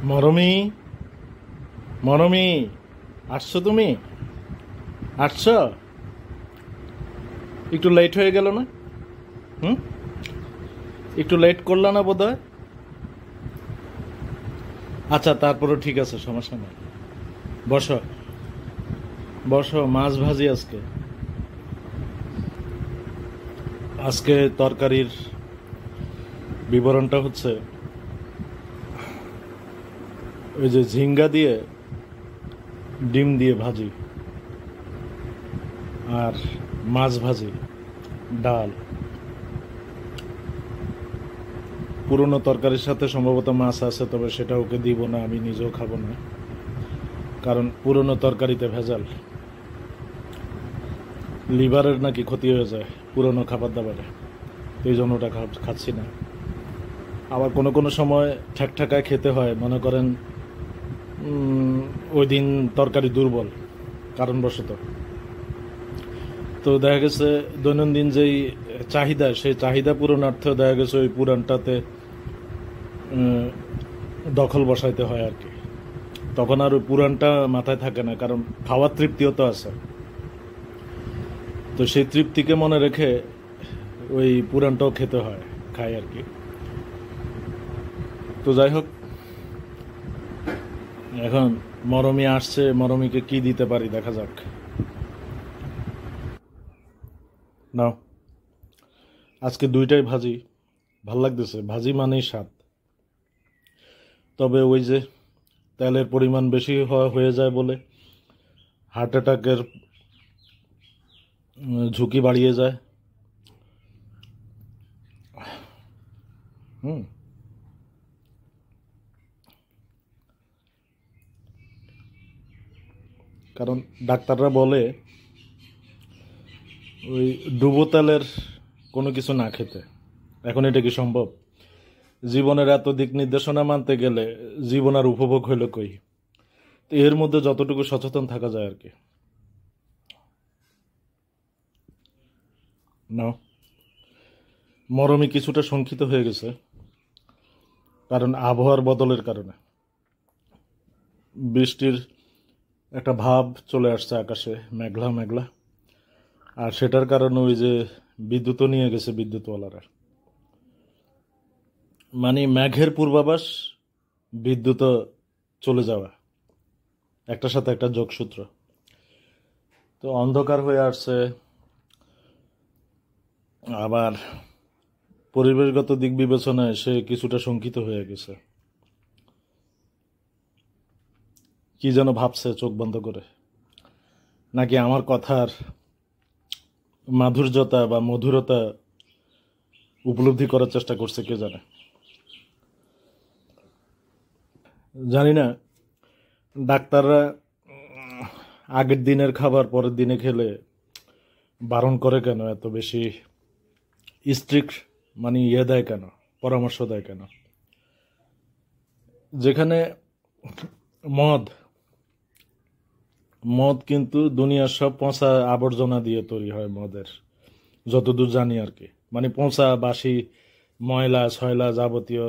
মরমি, মরমি, আসছো তুমি? আসছো? একটু লেট হয়ে গেল না? হুম, একটু লেট করলা না বোধ হয়? আচ্ছা, তারপরে ঠিক আছে, সমস্যা নেই। বসো, বসো। মাছ ভাজি আজকে। আজকে তরকারির বিবরণটা হচ্ছে ওই যে ঝিঙ্গা দিয়ে ডিম দিয়ে ভাজি, আর মাছ ভাজি, ডাল। পুরনো তরকারির সাথে সম্ভবত মাছ আছে, তবে সেটা ওকে দিব না, আমি নিজেও খাবো না, কারণ পুরনো তরকারিতে ভেজাল। লিভারের নাকি ক্ষতি হয়ে যায় পুরনো খাবার দাবারে, এই জন্য ওটা খাচ্ছি না। আবার কোনো কোনো সময় ঠেকঠেকায় খেতে হয়, মনে করেন ওই দিন তরকারি দুর্বল কারণবশত। তো দেখা গেছে দৈনন্দিন যেই চাহিদা, সেই চাহিদা পূরণার্থে দেখা গেছে ওই পুরানটাতে উম, দখল বসাইতে হয় আর কি। তখন আর ওই পুরানটা মাথায় থাকে না, কারণ খাওয়ার তৃপ্তিও তো আছে। তো সেই তৃপ্তিকে মনে রেখে ওই পুরানটাও খেতে হয়, খাই আর কি। তো যাই হোক, এখন মরমি আসছে, মরমিকে কি দিতে পারি দেখা যাক। নাও, আজকে দুইটাই ভাজি। ভাল লাগতেছে, ভাজি মানেই স্বাদ। তবে ওই যে তেলের পরিমাণ বেশি হয়ে যায় বলে হার্ট অ্যাটাকের ঝুঁকি বাড়িয়ে যায়। হুম, কারণ ডাক্তাররা বলে ওই ডুবো তেলের কোনো কিছু না খেতে। এখন এটা কি সম্ভব? জীবনের এত দিক নির্দেশনা মানতে গেলে জীবন আর উপভোগ হইল কই? তো এর মধ্যে যতটুকু সচেতন থাকা যায় আর কি। না, মরমী কিছুটা শঙ্কিত হয়ে গেছে, কারণ আবহাওয়ার বদলের কারণে বৃষ্টির একটা ভাব চলে আসছে আকাশে, মেঘলা মেঘলা। আর সেটার কারণে ওই যে বিদ্যুৎও নিয়ে গেছে বিদ্যুৎওয়ালারা। মানে মেঘের পূর্বাভাস, বিদ্যুৎও চলে যাওয়া, একটার সাথে একটা যোগসূত্র। তো অন্ধকার হয়ে আসছে। আবার পরিবেশগত দিক বিবেচনায় সে কিছুটা শঙ্কিত হয়ে গেছে। কি যেন ভাবছে চোখ বন্ধ করে, নাকি আমার কথার মাধুর্যতা বা মধুরতা উপলব্ধি করার চেষ্টা করছে, কে জানে। জানি না ডাক্তাররা আগের দিনের খাবার পরের দিনে খেলে বারণ করে কেন, এত বেশি স্ট্রিক্ট মানে দেয় কেন, পরামর্শ দেয় কেন? যেখানে মদ, মদ কিন্তু দুনিয়ার সব পচা আবর্জনা দিয়ে তৈরি হয় মদের, যতদূর জানি আর কি। মানে পচা বাসি ময়লা ছয়লা যাবতীয়।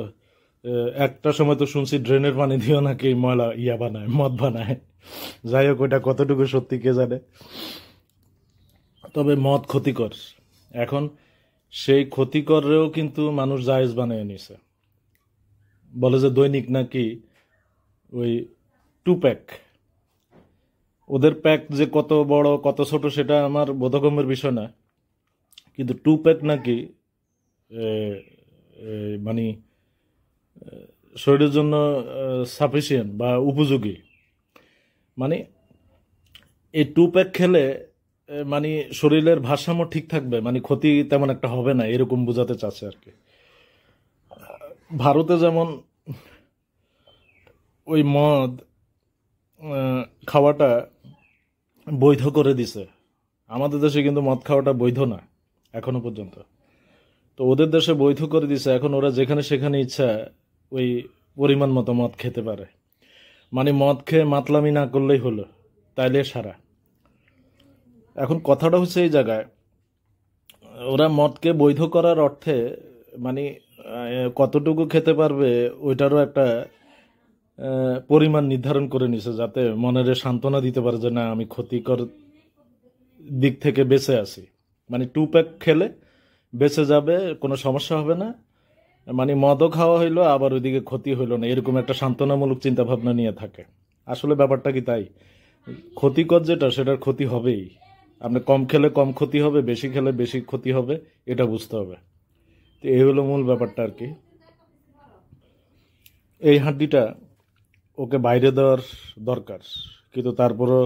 একটা সময় তো শুনছি ড্রেনের পানি দিয়েও নাকি ময়লা বানায়, মদ বানায়। যাই হোক, ওইটা কতটুকু সত্যি কে জানে। তবে মদ ক্ষতিকর। এখন সেই ক্ষতিকরেও কিন্তু মানুষ জায়েজ বানিয়ে নিছে। বলে যে দৈনিক নাকি ওই 2 প্যাক, ওদের প্যাক যে কত বড় কত ছোট সেটা আমার বোধগম্যের বিষয় না, কিন্তু 2 প্যাক নাকি এ, মানে শরীরের জন্য সাফিসিয়েন্ট বা উপযোগী। মানে এই 2 প্যাক খেলে মানে শরীরের ভারসাম্য ঠিক থাকবে, মানে ক্ষতি তেমন একটা হবে না, এরকম বোঝাতে চাচ্ছে আর কি। ভারতে যেমন ওই মদ খাওয়াটা বৈধ করে দিছে, আমাদের দেশে কিন্তু মদ খাওয়াটা বৈধ না এখনো পর্যন্ত। তো ওদের দেশে বৈধ করে দিছে, এখন ওরা যেখানে সেখানে ইচ্ছা ওই পরিমাণ মতো মদ খেতে পারে। মানে মদ খেয়ে মাতলামি না করলেই হলো, তাইলে সারা। এখন কথাটা হচ্ছে এই জায়গায়, ওরা মদকে বৈধ করার অর্থে মানে কতটুকু খেতে পারবে ওইটারও একটা পরিমাণ নির্ধারণ করে নিছে, যাতে মনের সান্ত্বনা দিতে পারে যে না, আমি ক্ষতিকর দিক থেকে বেঁচে আছি। মানে 2 প্যাক খেলে বেঁচে যাবে, কোনো সমস্যা হবে না, মানে মদও খাওয়া হইলো আবার ওইদিকে ক্ষতি হইলো না, এরকম একটা সান্ত্বনামূলক চিন্তা ভাবনা নিয়ে থাকে। আসলে ব্যাপারটা কি তাই? ক্ষতিকর যেটা, সেটার ক্ষতি হবেই। আপনি কম খেলে কম ক্ষতি হবে, বেশি খেলে বেশি ক্ষতি হবে, এটা বুঝতে হবে। তো এই হলো মূল ব্যাপারটা আর কি। এই হাড্ডিটা ওকে বাইরে দেওয়ার দরকার, কিন্তু তারপরও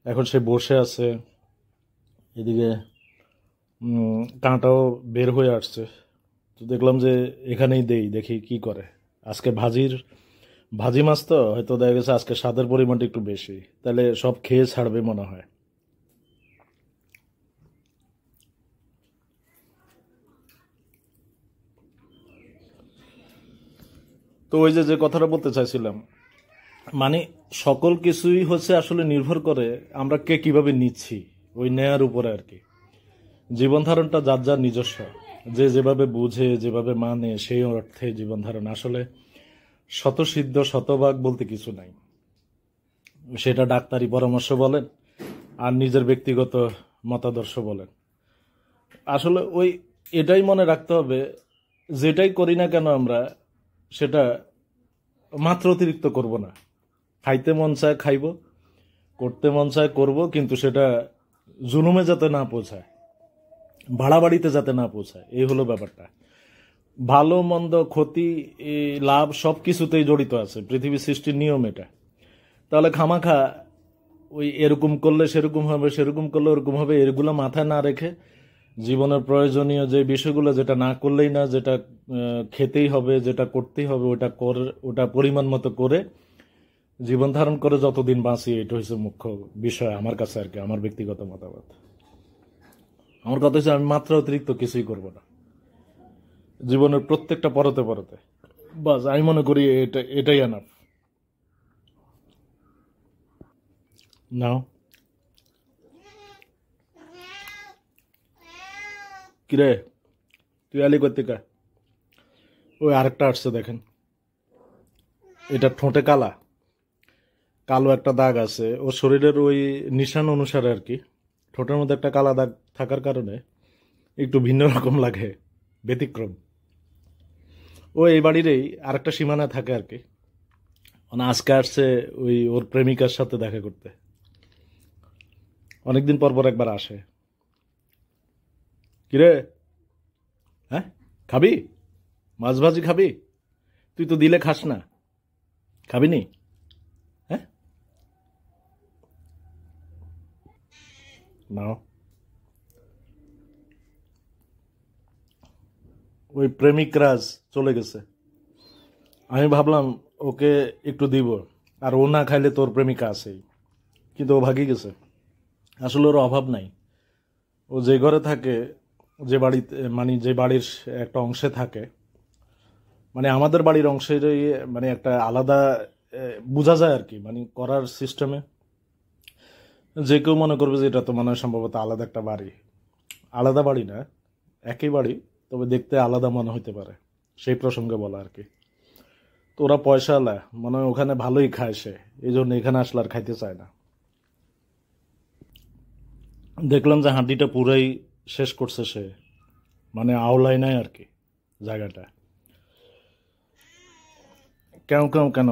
এখন সে বসে আছে, এদিকে কাঁটাও বের হয়ে আসছে। তো দেখলাম যে এখানেই দেখি কি করে। আজকে ভাজি মাছ তো হয়তো দেখা গেছে আজকে স্বাদের পরিমাণটা একটু বেশি, তাহলে সব খেয়ে ছাড়বে মনে হয়। তো ওই যে কথাটা বলতে চাইছিলাম, মানে সকল কিছুই হচ্ছে আসলে নির্ভর করে আমরা কে কিভাবে নিচ্ছি, ওই নেয়ার উপরে আর কি। জীবন ধারণটা যার যার নিজস্ব, যে যেভাবে বুঝে যেভাবে মানে সেই অর্থে জীবন ধারণ। আসলে শতসিদ্ধ শতভাগ বলতে কিছু নাই, সেটা ডাক্তারি পরামর্শ বলেন আর নিজের ব্যক্তিগত মতাদর্শ বলেন। আসলে ওই এটাই মনে রাখতে হবে, যেটাই করি না কেন আমরা সেটা মাত্র অতিরিক্ত করব না। খাইতে মন চায় খাইব, করতে মন চায় করব, কিন্তু সেটা জুলুমে যাতে না পৌঁছায়, বাড়াবাড়িতে যাতে না পৌঁছায়, এই হলো ব্যাপারটা। ভালো মন্দ ক্ষতি লাভ সব কিছুতেই জড়িত আছে, পৃথিবীর সৃষ্টির নিয়ম এটা। তাহলে খামাখা ওই এরকম করলে সেরকম হবে, সেরকম করলে ওরকম হবে, এগুলো মাথায় না রেখে জীবনের প্রয়োজনীয় যে বিষয়গুলো, যেটা না করলেই না, যেটা খেতেই হবে, যেটা করতেই হবে, ওটা পরিমাণ মতো করে জীবন ধারণ করে যতদিন বাঁচি, এটা হচ্ছে মুখ্য বিষয় আমার কাছে আর কি, আমার ব্যক্তিগত মতামত। আমার কথা হচ্ছে আমি মাত্রা অতিরিক্ত কিছুই করব না জীবনের প্রত্যেকটা পরতে পরতে, বাস আমি মনে করি এটাই এনাফ। নাও কিরে, তুই আলি করতে কা? ওই আরেকটা আসছে দেখেন, এটা ঠোঁটে কালো একটা দাগ আছে, ও শরীরের ওই নিশান অনুসারে আর কি। ঠোঁটের মধ্যে একটা কালা দাগ থাকার কারণে একটু ভিন্ন রকম লাগে, ব্যতিক্রম। ও এই বাড়িরই আরেকটা সীমানা থাকে আর কি। মানে আজকে আসছে ওই ওর প্রেমিকার সাথে দেখা করতে, অনেকদিন পর পর একবার আসে। কিরে, হ্যাঁ খাবি? মাছ ভাজি খাবি? তুই তো দিলে খাস না, খাবি নি? হ্যাঁ নাও। ওই প্রেমিক রাজ চলে গেছে, আমি ভাবলাম ওকে একটু দিব, আর ও না খাইলে তোর প্রেমিকা আছেই, কিন্তু ও ভাগি গেছে। আসলে ওর অভাব নাই, ও যে ঘরে থাকে, যে বাড়িতে, মানে যে বাড়ির একটা অংশে থাকে, মানে আমাদের বাড়ির অংশের মানে একটা আলাদা বোঝা যায় আর কি, মানে করার সিস্টেমে যে কেউ মনে করবে যে এটা তো মনে হয় সম্ভবত আলাদা একটা বাড়ি। আলাদা বাড়ি না, একই বাড়ি, তবে দেখতে আলাদা মনে হইতে পারে, সেই প্রসঙ্গে বলা আর কি। তো ওরা পয়সাওয়ালা, মনে হয় ওখানে ভালোই খায় সে, এই জন্য এখানে আসলে আর খাইতে চায় না। দেখলাম যে হাঁটিটা পুরাই শেষ করছে সে, মানে আওলাই নাই আর কি জায়গাটা। কেন কেন কেন,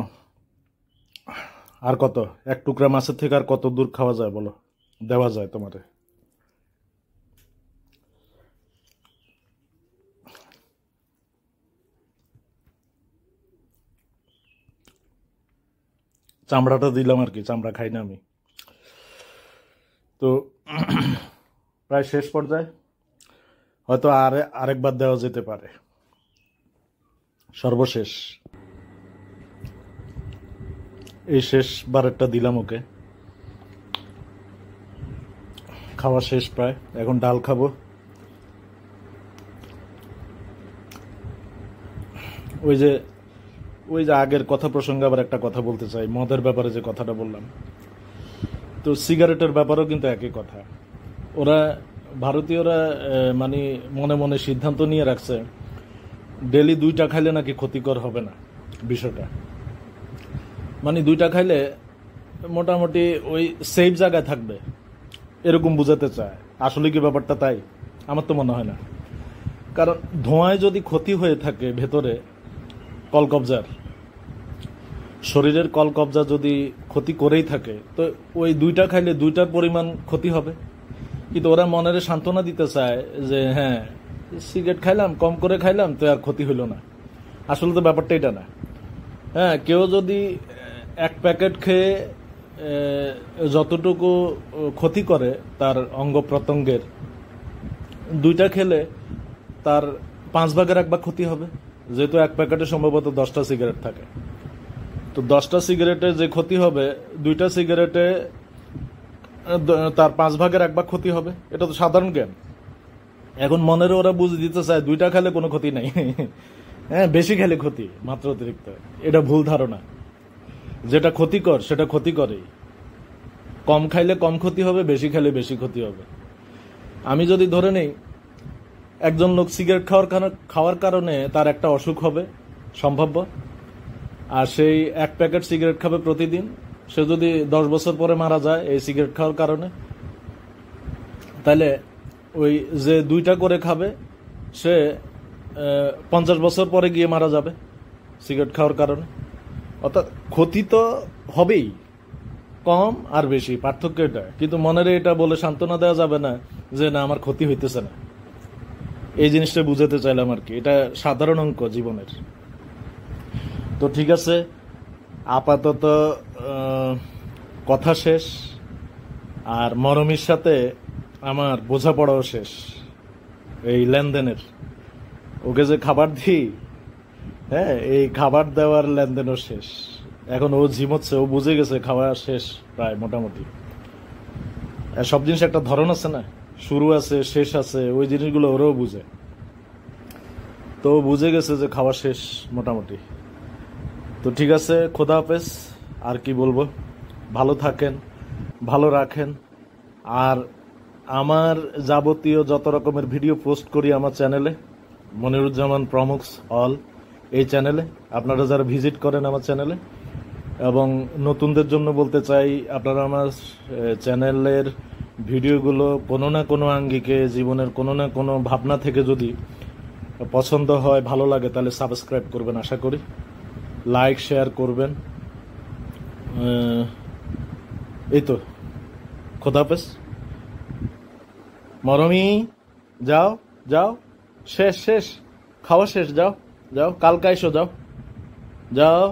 আর কত, এক টুকরা মাছের থেকে আর কত দূর খাওয়া যায় বলো, দেওয়া যায় তোমারে? চামড়াটা দিলাম আর কি, চামড়া খাই না আমি। তো প্রায় শেষ পর্যায়ে, হয়তো আরেকবার দেওয়া যেতে পারে, সর্বশেষ এই শেষবারেরটা দিলাম ওকে। খাওয়া শেষ প্রায়, এখন ডাল খাবো। ওই যে আগের কথা প্রসঙ্গে আবার একটা কথা বলতে চাই, মদের ব্যাপারে যে কথাটা বললাম, তো সিগারেটের ব্যাপারেও কিন্তু একই কথা। ওরা ভারতীয়রা মানে মনে মনে সিদ্ধান্ত নিয়ে রাখছে ডেলি 2টা খাইলে নাকি ক্ষতিকর হবে না বিষয়টা। মানে দুইটা খাইলে মোটামুটি ওই সেফ জায়গায় থাকবে এরকম বুঝাতে চায়। আসলে কি ব্যাপারটা তাই? আমার তো মনে হয় না। কারণ ধোঁয়ায় যদি ক্ষতি হয়ে থাকে ভেতরে, কলকবজার শরীরের কলকবজা যদি ক্ষতি করেই থাকে, তো ওই দুইটা খাইলে দুইটার পরিমাণ ক্ষতি হবে। কিন্তু ওরা মনের সান্ত্বনা দিতে চায় যে হ্যাঁ, সিগারেট খাইলাম, কম করে খাইলাম, তো আর ক্ষতি হইল না। আসলে তো ব্যাপারটা এটা না। হ্যাঁ, কেউ যদি এক প্যাকেট খেয়ে যতটুকু ক্ষতি করে তার অঙ্গ প্রত্যঙ্গের, দুইটা খেলে তার 5 ভাগের 1 ভাগ ক্ষতি হবে। যেহেতু এক প্যাকেটে সম্ভবত 10টা সিগারেট থাকে, তো 10টা সিগারেটে যে ক্ষতি হবে, দুইটা সিগারেটে তার 5 ভাগের 1 ভাগ ক্ষতি হবে। এটা তো সাধারণ জ্ঞান। এখন মনের ওরা বুঝে দিতে চায় দুইটা খেলে কোনো ক্ষতি নাই, হ্যাঁ বেশি খেলে ক্ষতি, মাত্র অতিরিক্ত। এটা ভুল ধারণা। যেটা ক্ষতিকর সেটা ক্ষতিকরই। কম খাইলে কম ক্ষতি হবে, বেশি খেলে বেশি ক্ষতি হবে। আমি যদি ধরে নেই একজন লোক সিগারেট খাওয়ার কারণে তার একটা অসুখ হবে সম্ভাব্য, আর সেই 1 প্যাকেট সিগারেট খাবে প্রতিদিন, সে যদি 10 বছর পরে মারা যায় এই সিগারেট খাওয়ার কারণে, তাহলে ওই যে 2টা করে খাবে সে 50 বছর পরে গিয়ে মারা যাবে সিগারেট খাওয়ার কারণে। অর্থাৎ ক্ষতি তো হবেই, কম আর বেশি পার্থক্য এটা। কিন্তু মনের এটা বলে সান্ত্বনা দেওয়া যাবে না যে না আমার ক্ষতি হইতেছে না। এই জিনিসটা বুঝাতে চাইলাম আর কি। এটা সাধারণ অঙ্ক জীবনের। তো ঠিক আছে, আপাতত কথা শেষ, আর মরমির সাথে আমার বোঝাপড়াও শেষ এই লেনদেনের। ওকে যে খাবার দিই, হ্যাঁ এই খাবার দেওয়ার লেনদেনও শেষ। এখন ও ঝিমোচ্ছে, ও বুঝে গেছে খাওয়া শেষ প্রায় মোটামুটি। সব জিনিস একটা ধরন আছে না, শুরু আছে শেষ আছে, ওই জিনিসগুলো ওরাও বুঝে। তো বুঝে গেছে যে খাওয়া শেষ মোটামুটি। তো ঠিক আছে, খোদা হাফেজ। আর কি বলবো, ভালো থাকেন, ভালো রাখেন। আর আমার যাবতীয় যত রকমের ভিডিও পোস্ট করি আমার চ্যানেলে, মনিরুজ্জামান প্রমুখ অল, এই চ্যানেলে আপনারা যারা ভিজিট করেন আমার চ্যানেলে, এবং নতুনদের জন্য বলতে চাই আপনারা আমার চ্যানেলের ভিডিওগুলো কোনো না কোনো আঙ্গিকে জীবনের কোনো না কোনো ভাবনা থেকে যদি পছন্দ হয়, ভালো লাগে, তাহলে সাবস্ক্রাইব করবেন আশা করি, লাইক শেয়ার করবেন। এই তো, খোদা হাফেজ। মরমি যাও যাও, শেষ শেষ, খাওয়া শেষ, যাও যাও, কালকে এসো, যাও যাও।